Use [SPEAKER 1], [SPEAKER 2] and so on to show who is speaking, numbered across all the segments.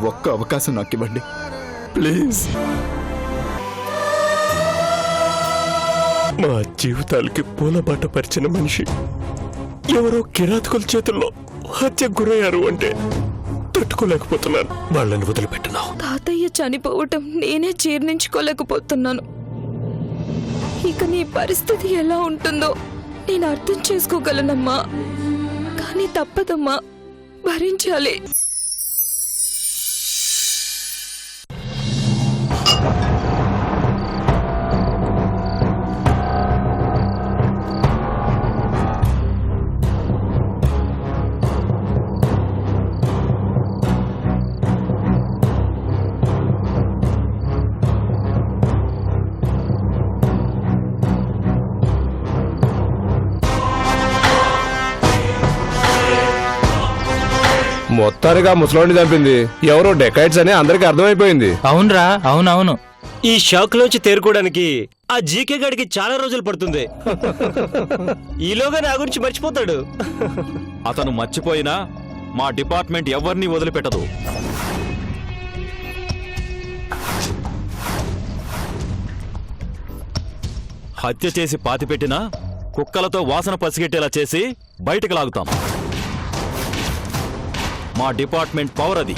[SPEAKER 1] ఒక్క అవకాశం నాకు ఇవ్వండి ప్లీజ్.
[SPEAKER 2] మా జీవితాలకి పూలబాట పరిచిన మనిషి ఎవరో కిరాతకుల చేతుల్లో హత్య గురయ్యారు అంటే తట్టుకోలేకపోతున్నాను. వాళ్ళని వదిలిపెట్టను.
[SPEAKER 3] తాతయ్య చనిపోవటం నేనే జీర్ణించుకోలేకపోతున్నాను. ఇక నీ పరిస్థితి ఎలా ఉంటుందో నేను అర్థం చేసుకోగలనమ్మా. కానీ తప్పదమ్మా, భరించాలి.
[SPEAKER 4] మొత్తానికి ఆ ముసలోడిని చంపింది ఎవరో డెకైట్స్ అని అందరికి అర్థమైపోయింది.
[SPEAKER 5] అవునరా, అవునవును.
[SPEAKER 2] ఈ షాక్ లోంచి తేరుకోవడానికి ఆ జీకే గడికి చాలా రోజులు పడుతుంది. ఈలోగా నా గురించి మర్చిపోతాడు.
[SPEAKER 6] అతను మర్చిపోయినా మా డిపార్ట్మెంట్ ఎవరిని వదిలిపెట్టదు. హత్య చేసి పాతిపెట్టినా కుక్కలతో వాసన పసిగట్టేలా చేసి బయటకు లాగుతాం. మా డిపార్ట్మెంట్ పవర్ అది.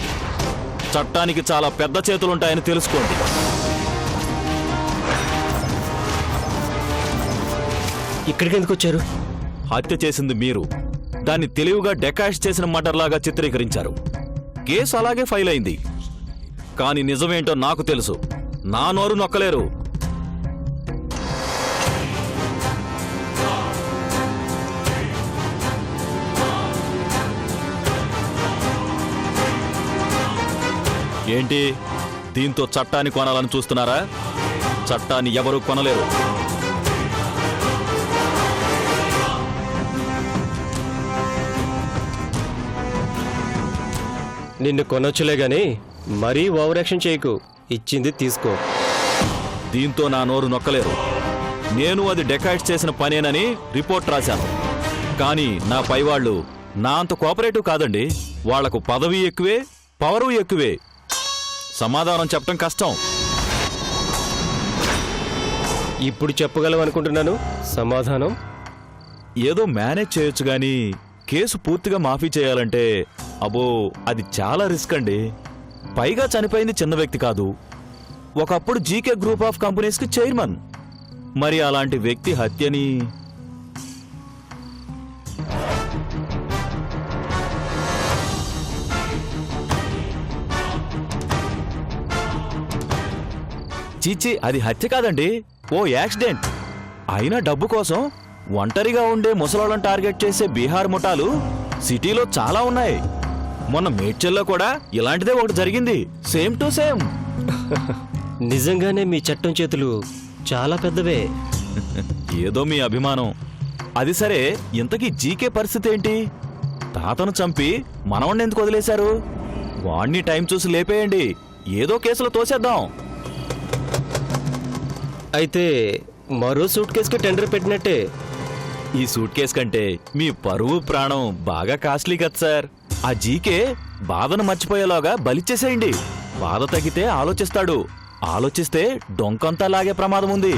[SPEAKER 6] చట్టానికి చాలా పెద్ద చేతులుంటాయని తెలుసుకోండి.
[SPEAKER 2] ఇక్కడికి ఎందుకు వచ్చారు?
[SPEAKER 6] హత్య చేసింది మీరు. దాన్ని తెలివిగా డెకాష్ చేసిన మర్డర్లాగా చిత్రీకరించారు. కేసు అలాగే ఫైల్ అయింది. కానీ నిజమేంటో నాకు తెలుసు. నా నోరు నొక్కలేరు. ఏంటి, దీంతో చట్టాన్ని కొనాలని చూస్తున్నారా? చట్టాన్ని ఎవరూ కొనలేరు.
[SPEAKER 2] నిన్ను కొనొచ్చులే గాని మరీ ఓవర్ యాక్షన్ చేయకు. ఇచ్చింది తీసుకో.
[SPEAKER 6] దీంతో నా నోరు నొక్కలేరు. నేను అది డెకాయిట్స్ చేసిన పనేనని రిపోర్ట్ రాశాను. కానీ నా పైవాళ్లు నా అంత కోఆపరేటివ్ కాదండి. వాళ్లకు పదవి ఎక్కువే, పవరు ఎక్కువే. సమాధానం చెప్పడం కష్టం.
[SPEAKER 2] ఇప్పుడు చెప్పగలవనుకుంటున్నాను సమాధానం.
[SPEAKER 6] ఏదో మేనేజ్ చేయొచ్చు గాని కేసు పూర్తిగా మాఫీ చేయాలంటే అబో అది చాలా రిస్క్ అండి. పైగా చనిపోయింది చిన్న వ్యక్తి కాదు. ఒకప్పుడు జీకే గ్రూప్ ఆఫ్ కంపెనీస్ కి చైర్మన్. మరి అలాంటి వ్యక్తి హత్యని చీచి, అది హత్య కాదండి, ఓ యాక్సిడెంట్. అయినా డబ్బు కోసం ఒంటరిగా ఉండే ముసలోళ్ళని టార్గెట్ చేసే బీహార్ ముఠాలు సిటీలో చాలా ఉన్నాయి. మొన్న మేడ్చల్లో కూడా ఇలాంటిదే ఒకటి జరిగింది. Same to same.
[SPEAKER 2] నిజంగానే మీ చట్టం చేతులు చాలా పెద్దవే.
[SPEAKER 6] ఏదో మీ అభిమానం. అది సరే, ఇంతకీ జీకే పరిస్థితి ఏంటి? తాతను చంపి మనవణ్ణి ఎందుకు వదిలేశారు? వాణ్ణి టైం చూసి లేపేయండి. ఏదో కేసులో తోసేద్దాం.
[SPEAKER 2] అయితే మరో సూట్ కేసుకి టెండర్ పెట్టినట్టే.
[SPEAKER 6] ఈ సూట్ కేసు కంటే మీ పరువు ప్రాణం బాగా కాస్ట్లీ కదా సార్. ఆ జీకే బాధను మర్చిపోయేలాగా బలిచ్చేసేయండి. బాధ తగ్గితే ఆలోచిస్తాడు. ఆలోచిస్తే డొంకంతా లాగే ప్రమాదం ఉంది.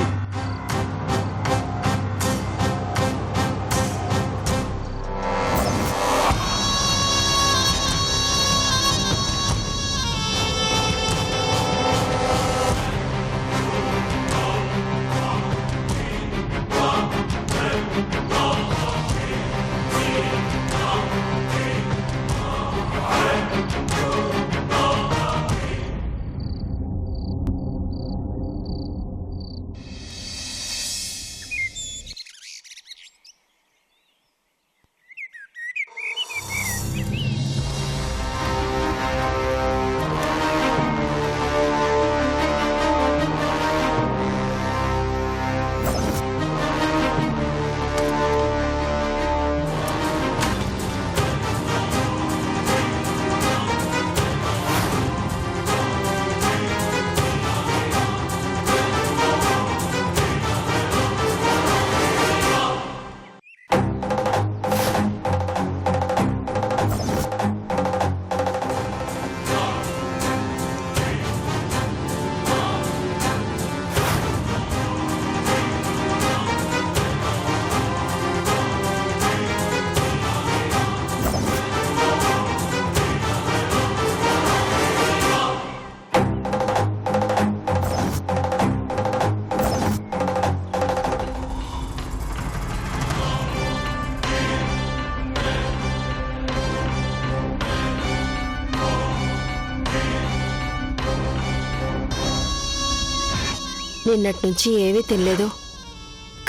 [SPEAKER 5] నిన్నటి నుంచి ఏమీ తినలేదు.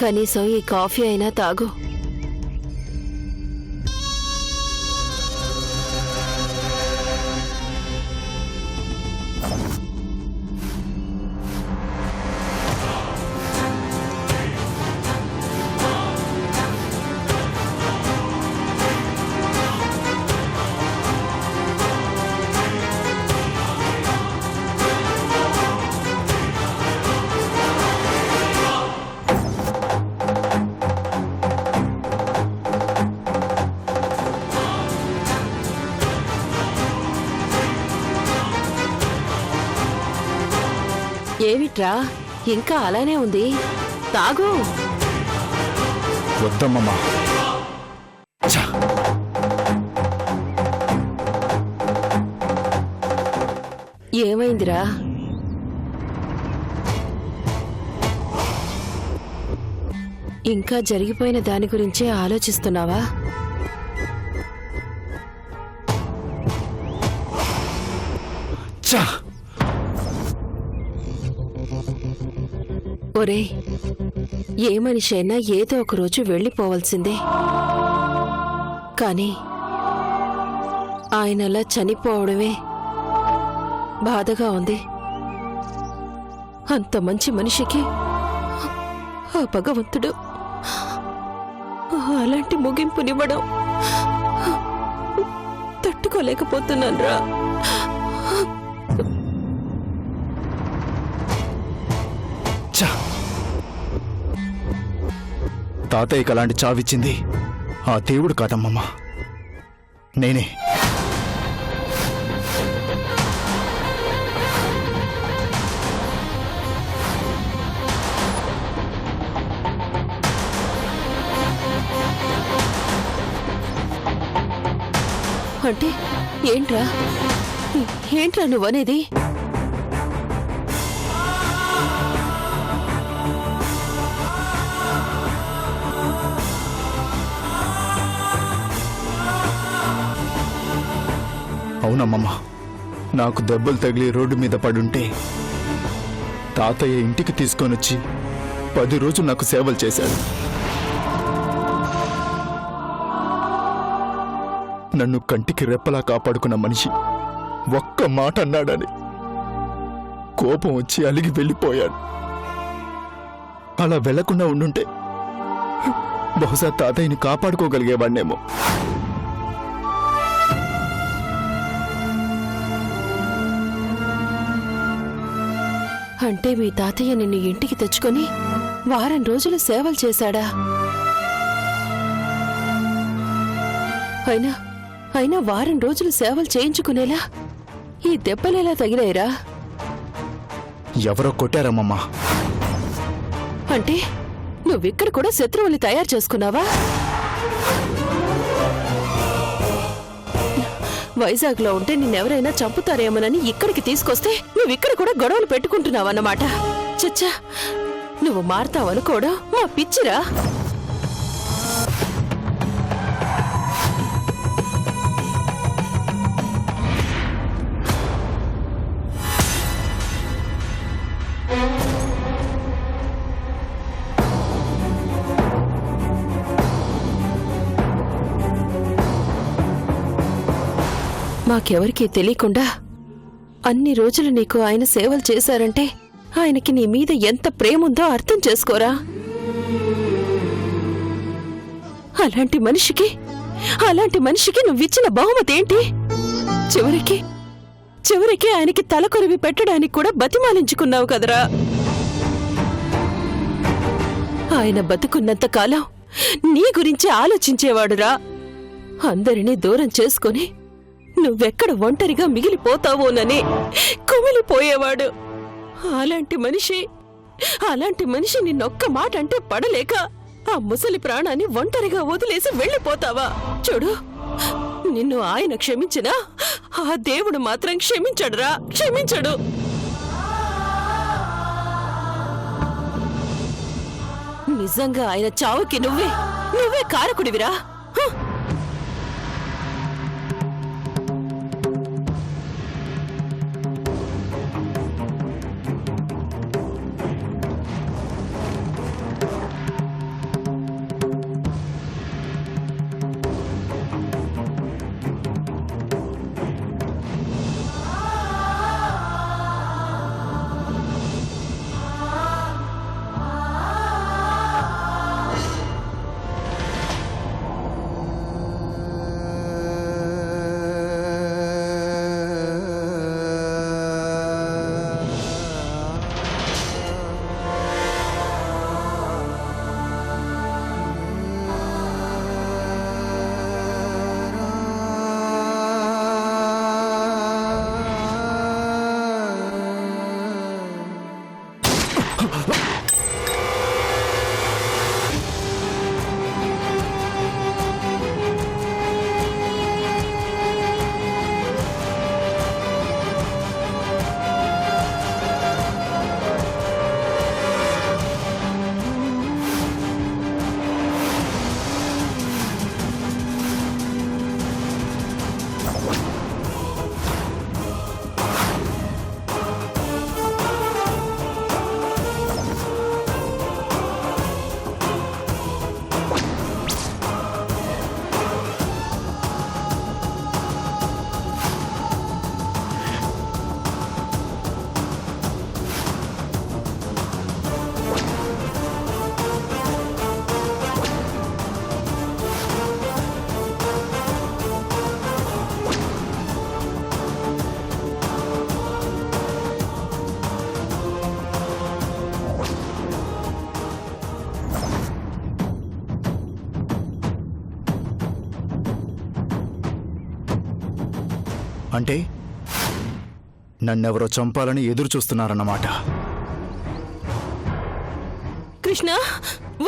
[SPEAKER 5] కనీసం ఈ కాఫీ అయినా తాగు. ఏమిట్రా ఇంకా అలానే ఉంది? తాగు.
[SPEAKER 1] వద్దమ్మమ్మా. ఛ!
[SPEAKER 5] ఏమైందిరా? ఇంకా జరిగిపోయిన దాని గురించే ఆలోచిస్తున్నావా?
[SPEAKER 1] ఛ!
[SPEAKER 5] ఒరేయ్, ఏ మనిషి అయినా ఏదో ఒక రోజు వెళ్ళిపోవాల్సిందే. కానీ ఆయనలా చనిపోవడమే బాధగా ఉంది. అంత మంచి మనిషికి ఆ భగవంతుడు అలాంటి ముగింపునివ్వడం తట్టుకోలేకపోతున్నానురా.
[SPEAKER 1] ఛ! తాతయ్యకి అలాంటి చావిచ్చింది ఆ దేవుడు కాటమ్మమ్మా, నేనే.
[SPEAKER 5] అంటే ఏంట్రా ఏంట్రా నువ్వనేది?
[SPEAKER 1] అవునమ్మమ్మా, నాకు దెబ్బలు తగిలి రోడ్డు మీద పడుంటే తాతయ్య ఇంటికి తీసుకొనొచ్చి 10 రోజులు నాకు సేవలు చేశాడు. నన్ను కంటికి రెప్పలా కాపాడుకున్న మనిషి ఒక్క మాట అన్నాడని కోపం వచ్చి అలిగి వెళ్ళిపోయాడు. అలా వెళ్లకుండా ఉండుంటే బహుశా తాతయ్యని కాపాడుకోగలిగేవాడినేమో.
[SPEAKER 5] అంటే మీ తాతయ్య నిన్ను ఇంటికి తెచ్చుకొని వారం రోజులు సేవలు చేశాడా? అయినా వారం రోజులు సేవలు చేయించుకునేలా ఈ దెబ్బలేలా తగిలేరా?
[SPEAKER 1] ఎవరో కొట్టారమ్మమ్మా.
[SPEAKER 5] అంటే నువ్విక్కడ కూడా శత్రువుల్ని తయారు చేసుకున్నావా? వైజాగ్లో ఉంటే నిన్నెవరైనా చంపుతారేమోనని ఇక్కడికి తీసుకొస్తే నువ్విక్కడ కూడా గొడవలు పెట్టుకుంటున్నావన్నమాట. చచ్చా, నువ్వు మారతావనుకోవడం మా పిచ్చిరా. మాకెవరికీ తెలియకుండా అన్ని రోజులు నీకు ఆయన సేవలు చేశారంటే ఆయనకి నీ మీద ఎంత ప్రేముందో అర్థం చేసుకోరా. అలాంటి మనిషికి నువ్విచ్చిన బహుమతి ఏంటి? చివరికి ఆయనకి తలకొరివి పెట్టడానికి కూడా బతిమాలించుకున్నావు కదరా. ఆయన బతుకున్నంత కాలం నీ గురించి ఆలోచించేవాడురా. అందరినీ దూరం చేసుకొని నువ్వెక్కడ ఒంటరిగా మిగిలిపోతావోనని కుమిలిపోయేవాడు. అలాంటి మనిషి నిన్నొక్క మాట అంటే పడలేక ఆ ముసలి ప్రాణాన్ని ఒంటరిగా వదిలేసి వెళ్ళిపోతావా? చూడు, నిన్ను ఆయన క్షమించినా ఆ దేవుడు మాత్రం క్షమించడురా, క్షమించడు. నిజంగా ఆయన చావుకి నువ్వే కారకుడివిరా.
[SPEAKER 1] అంటే నన్నెవరో చంపాలని ఎదురు చూస్తున్నారన్నమాట.
[SPEAKER 5] కృష్ణ,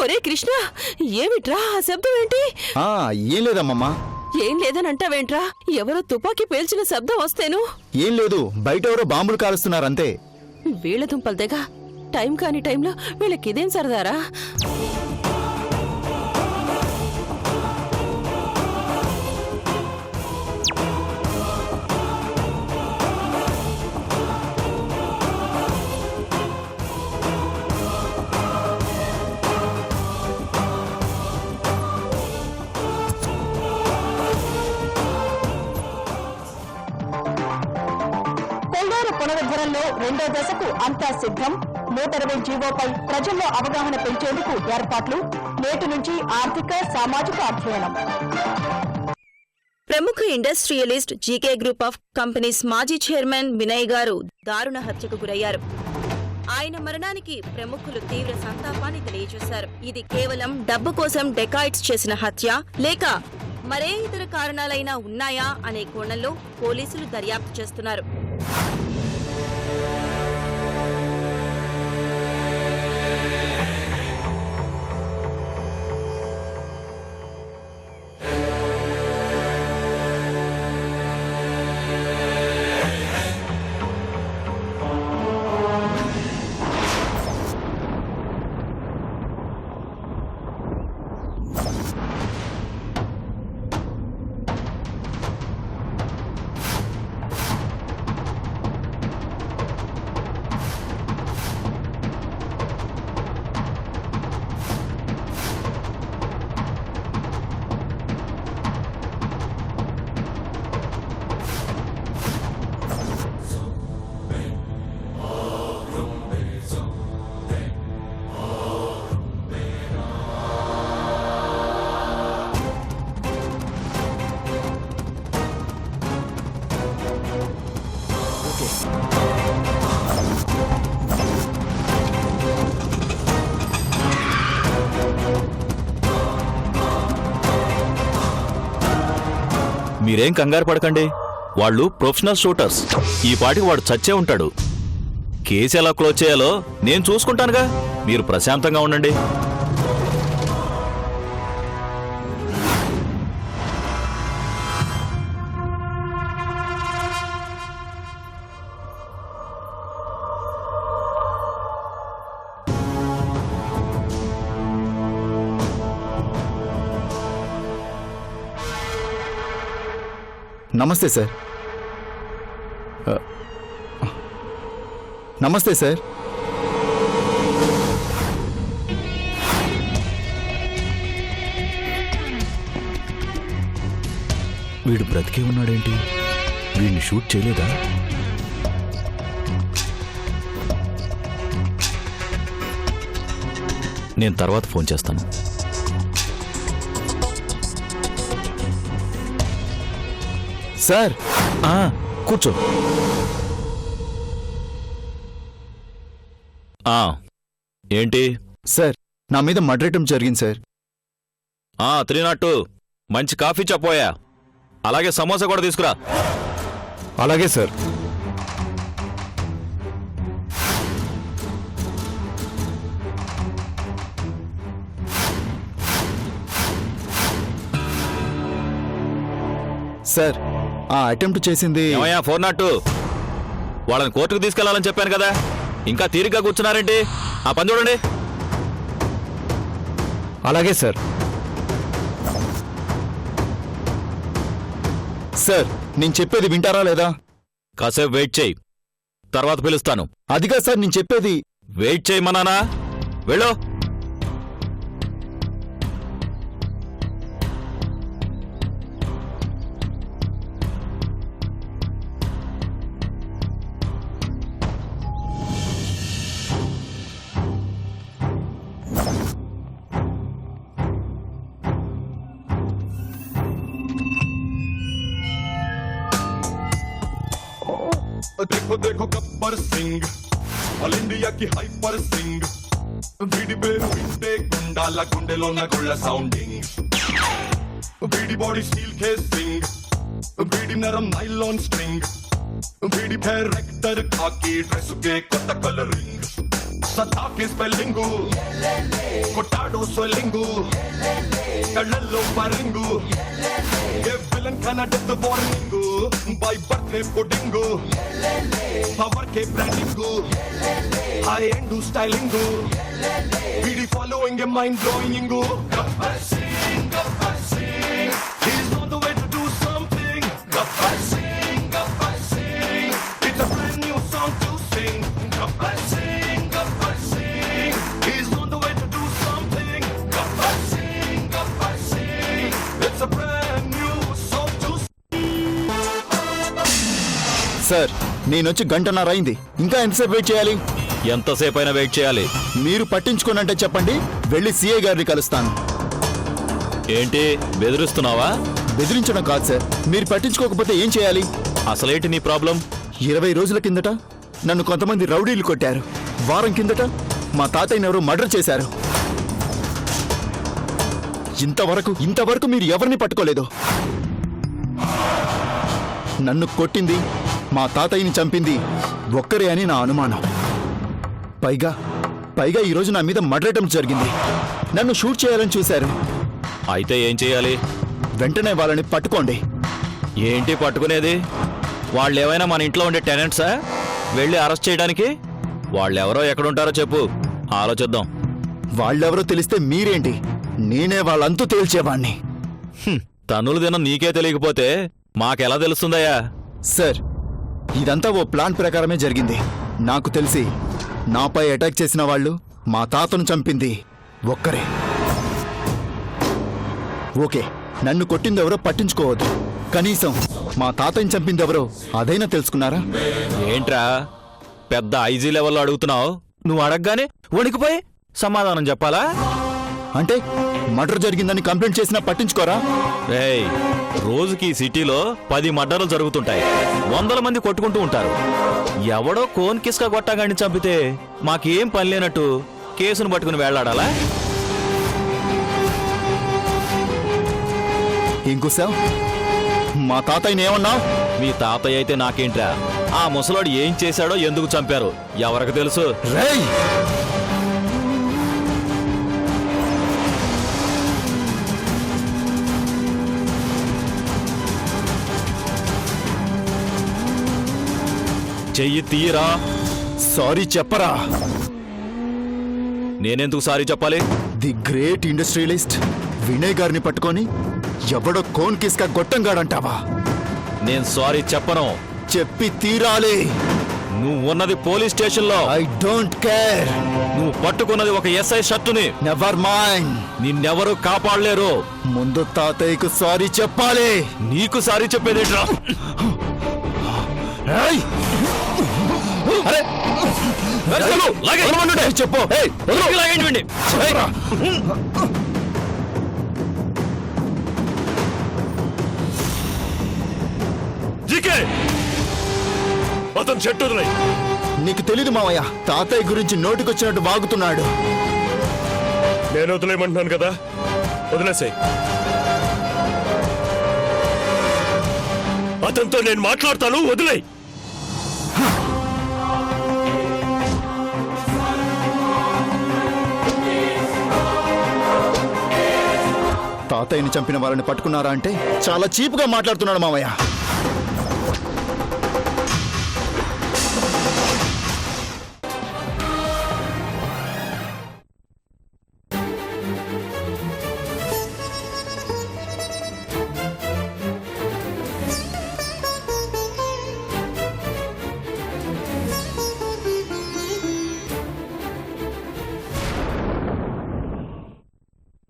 [SPEAKER 5] ఒరే కృష్ణ, ఏమిట్రా ఆ శబ్దం ఏంటి?
[SPEAKER 1] ఏం లేదమ్మమ్మా.
[SPEAKER 5] ఏం లేదని అంటావేంట్రా? ఎవరో తుపాకీ పేల్చిన శబ్దం వస్తేను.
[SPEAKER 1] ఏం లేదు, బయట ఎవరో బాంబులు కాలుస్తున్నారంతే.
[SPEAKER 5] వీళ్ళ దుంపలదేగా, టైం కాని టైంలో వీళ్ళకిదేం సరదారా?
[SPEAKER 7] పునరుద్ధరణలో రెండో దశకు అంతా సిద్ధం. 120 జీవోపై ప్రజల్లో అవగాహన పెంచేందుకు ఏర్పాట్లు. నేటి నుంచి ఆర్థిక సామాజిక అధ్యయనం.
[SPEAKER 8] ప్రముఖ industrialist GK group of companies మాజీ చైర్మన్ వినయ్ గారు దారుణ హత్యకు గురయ్యారు. ఆయన మరణానికి ప్రముఖులు తీవ్ర సంతాపాన్ని తెలియజేశారు. ఇది కేవలం డబ్బు కోసం డెకాయిట్స్ చేసిన హత్య లేక మరే ఇతర కారణాలైనా ఉన్నాయా అనే కోణంలో పోలీసులు దర్యాప్తు చేస్తున్నారు.
[SPEAKER 6] మీరేం కంగారు పడకండి, వాళ్ళు ప్రొఫెషనల్ షూటర్స్. ఈ పాటికి వాడు చచ్చే ఉంటాడు. కేసు ఎలా క్లోజ్ చేయాలో నేను చూసుకుంటానుగా, మీరు ప్రశాంతంగా ఉండండి.
[SPEAKER 1] నమస్తే సార్. నమస్తే సార్.
[SPEAKER 6] వీడు బ్రతికే ఉన్నాడేంటి? వీడిని షూట్ చేయలేదా? నేను తర్వాత ఫోన్ చేస్తాను.
[SPEAKER 1] సార్
[SPEAKER 6] కూర్చో. ఏంటి?
[SPEAKER 1] సార్, నా మీద మర్డర్ జరిగింది సార్.
[SPEAKER 6] 302 మంచి కాఫీ చెప్పోయా, అలాగే సమోసా కూడా తీసుకురా.
[SPEAKER 4] అలాగే సార్.
[SPEAKER 1] సార్, అటెంప్ట్ చేసింది
[SPEAKER 6] 402 వాళ్ళని కోర్టుకు తీసుకెళ్లాలని చెప్పాను కదా, ఇంకా తీరిగ్గా కూర్చున్నారేంటి? ఆ పని చూడండి.
[SPEAKER 4] అలాగే సార్.
[SPEAKER 1] సార్, నేను చెప్పేది వింటారా లేదా?
[SPEAKER 6] కాసేపు వెయిట్ చేయి, తర్వాత పిలుస్తాను.
[SPEAKER 1] అదిగా సార్ నేను చెప్పేది.
[SPEAKER 6] వెయిట్ చేయమన్నానా? వెళ్ళు.
[SPEAKER 9] देखो देखो गब्बर सिंह ऑल इंडिया की हाइपर सिंह వీడి పేరు వింటే గుండాల గుండెలో గుళ్ళ సౌండింగ్ వీడి బాడీ స్టీల్ కేసింగ్ వీడి నరం నైలాన్ స్ట్రింగ్ వీడి క్యారెక్టర్ కాకి డ్రెస్ కే కొత్త కలరింగ్ సతాకి స్పెల్లింగు కొట్టాడో స్వెల్లింగు కళ్ళల్లో పరింగు ఏ విలన్ కనడెత్ warning by birthday pudding power కే బ్రాండింగు హై ఎండ్ స్టైలింగు వీడి ఫాలోయింగ్ ఏ mind blowing Gabbar Singh he's on the way to do something Gabbar Singh it's a brand new song to sing Gabbar Singh he's on the way to do something Gabbar Singh it's a brand new song to
[SPEAKER 1] sir నేనొచ్చి గంటన్నర అయింది ఇంకా ఎంతసేపు wait చేయాలి?
[SPEAKER 6] ఎంతసేపు అయినా wait చేయాలి.
[SPEAKER 1] మీరు పట్టించుకోనంటే చెప్పండి, వెళ్ళి సిఐ గారిని కలుస్తాను.
[SPEAKER 6] ఏంటి బెదిరిస్తున్నావా?
[SPEAKER 1] బెదిరించడం కాదు సార్, మీరు పట్టించుకోకపోతే ఏం చేయాలి?
[SPEAKER 6] అసలేంటి నీ ప్రాబ్లం?
[SPEAKER 1] 20 రోజుల కిందట నన్ను కొంతమంది రౌడీలు కొట్టారు. వారం కిందట మా తాతయ్యని ఎవరో మర్డర్ చేశారు. ఇంతవరకు మీరు ఎవరిని పట్టుకోలేదు. నన్ను కొట్టింది, మా తాతయ్యని చంపింది ఒక్కరే అని నా అనుమానం. పైగా ఈరోజు నా మీద మర్డర్ అటెంప్ట్ జరిగింది. నన్ను షూట్ చేయాలని చూశారు.
[SPEAKER 6] అయితే ఏం చేయాలి?
[SPEAKER 1] వెంటనే వాళ్ళని పట్టుకోండి.
[SPEAKER 6] ఏంటి పట్టుకునేది? వాళ్ళేమైనా మన ఇంట్లో ఉండే టెనెంట్సా వెళ్ళి అరెస్ట్ చేయడానికి? వాళ్ళెవరో ఎక్కడుంటారో చెప్పు, ఆలోచిద్దాం.
[SPEAKER 1] వాళ్ళెవరో తెలిస్తే మీరేంటి, నేనే వాళ్ళంతూ తేల్చేవాణ్ణి.
[SPEAKER 6] తన్నులు దినం నీకే తెలియకపోతే మాకెలా తెలుస్తుందయ్యా?
[SPEAKER 1] సార్, ఇదంతా ఓ ప్లాన్ ప్రకారమే జరిగింది. నాకు తెలిసి నాపై అటాక్ చేసిన వాళ్ళు మా తాతను చంపింది ఒక్కరే. ఓకే, నన్ను కొట్టిందెవరో పట్టించుకోవద్దు. కనీసం మా తాతని చంపిందెవరో అదైనా తెలుసుకున్నారా?
[SPEAKER 6] ఏంట్రా పెద్ద ఐజీ లెవెల్లో అడుగుతున్నావు? నువ్వు అడగగానే వణికిపోయి సమాధానం చెప్పాలా?
[SPEAKER 1] అంటే మర్డర్ జరిగిందని కంప్లైంట్ చేసినా పట్టించుకోరా?
[SPEAKER 6] రేయ్, రోజుకి ఈ సిటీలో 10 మర్డర్లు జరుగుతుంటాయి. 100 మంది కొట్టుకుంటూ ఉంటారు. ఎవడో కోన్ కిస్క కొట్టగాని చంపితే మాకేం పని లేనట్టు కేసును పట్టుకుని వేళ్లాడాలా?
[SPEAKER 1] ఇంకోసావ్ మా తాతయ్యని ఏమన్నావు?
[SPEAKER 6] మీ తాతయ్య అయితే నాకేంట్రా? ఆ ముసలోడు ఏం చేశాడో, ఎందుకు చంపారు ఎవరికి తెలుసు?
[SPEAKER 1] రేయ్,
[SPEAKER 6] చెయ్యి తీయరా.
[SPEAKER 1] సారీ చెప్పరా.
[SPEAKER 6] నేనెందుకు సారీ చెప్పాలి?
[SPEAKER 1] ది గ్రేట్ ఇండస్ట్రియలిస్ట్ వినయ్ గారిని పట్టుకొని ఎవడో కోన్ కిస్క గొట్టంగాడంటావా?
[SPEAKER 6] నేను సారీ చెప్పను.
[SPEAKER 1] చెప్పి తీరాలి.
[SPEAKER 6] నువ్వు ఉన్నది పోలీస్ స్టేషన్లో.
[SPEAKER 1] I don't care.
[SPEAKER 6] నువ్వు పట్టుకున్నది ఒక ఎస్ఐ షర్టుని.
[SPEAKER 1] Never mind.
[SPEAKER 6] నిన్నెవరూ కాపాడలేరు.
[SPEAKER 1] ముందు తాతయ్యకు సారీ చెప్పాలి.
[SPEAKER 6] నీకు సారీ చెప్పేదేట్రా?
[SPEAKER 1] అరే చెప్పు.
[SPEAKER 6] అతను చెట్టు
[SPEAKER 1] నీకు తెలీదు మావయ్య, తాతయ్య గురించి నోటికొచ్చినట్టు వాగుతున్నాడు.
[SPEAKER 2] నేను వదిలేయమంటున్నాను కదా, వదిలేసాయి. అతనితో నేను మాట్లాడతాను, వదిలేయ్.
[SPEAKER 1] తాతయ్యని చంపిన వాళ్ళని పట్టుకున్నారా అంటే చాలా చీప్గా మాట్లాడుతున్నాడు మావయ్య.